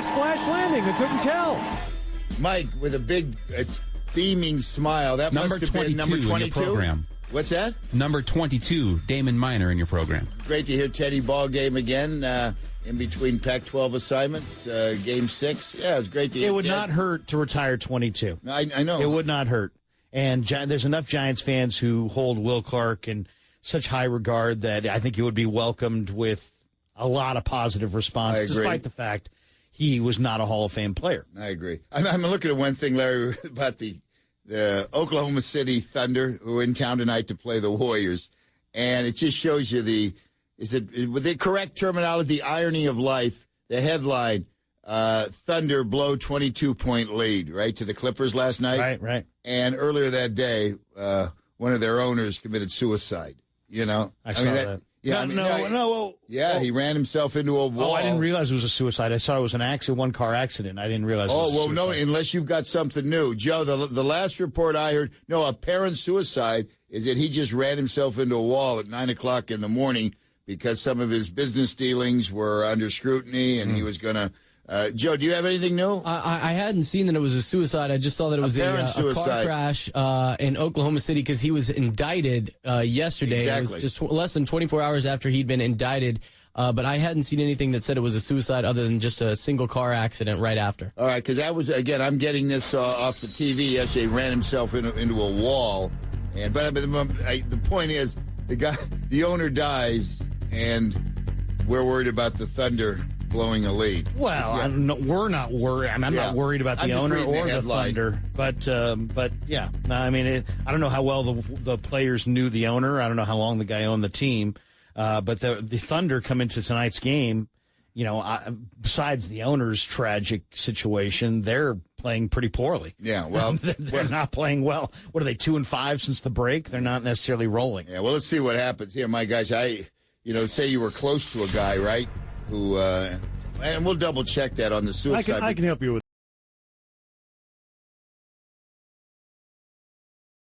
splash landing. I couldn't tell. Mike with a big beaming smile. That number must have been number 22 in your program. What's that? Number 22, Damon Minor in your program. Great to hear Teddy ball game again. In between Pac-12 assignments, Game 6. Yeah, it was great to hear. It would not hurt to retire 22. I know. It would not hurt. And there's enough Giants fans who hold Will Clark in such high regard that I think he would be welcomed with a lot of positive response, despite the fact he was not a Hall of Fame player. I agree. I'm looking at one thing, Larry, about the Oklahoma City Thunder, who are in town tonight to play the Warriors. And it just shows you with the correct terminology, the irony of life, the headline, Thunder blow 22-point lead, right, to the Clippers last night. Right. And earlier that day, one of their owners committed suicide, you know. I saw that. Yeah, No. Yeah, he ran himself into a wall. Oh, I didn't realize it was a suicide. I saw it was an accident, one-car accident. I didn't realize it was a suicide. No, unless you've got something new. Joe, the last report I heard, apparent suicide is that he just ran himself into a wall at 9 o'clock in the morning because some of his business dealings were under scrutiny, and he was going to... Joe, do you have anything new? I hadn't seen that it was a suicide. I just saw that it was a car crash in Oklahoma City because he was indicted yesterday. Exactly. It was just less than 24 hours after he'd been indicted. But I hadn't seen anything that said it was a suicide other than just a single car accident right after. All right, because that was, again, I'm getting this off the TV. Yesterday, he ran himself into a wall. But the point is, the owner dies, and we're worried about the Thunder blowing a lead. Well, we're not worried. I'm not worried about the owner or the Thunder. But yeah, I mean, I don't know how well the players knew the owner. I don't know how long the guy owned the team. But the Thunder come into tonight's game, besides the owner's tragic situation, they're playing pretty poorly. Yeah, well, they're not playing well. What are they, 2-5 since the break? They're not necessarily rolling. Yeah, well, let's see what happens here, my guys. Say you were close to a guy, right? Who, and we'll double check that on the suicide. I can help you with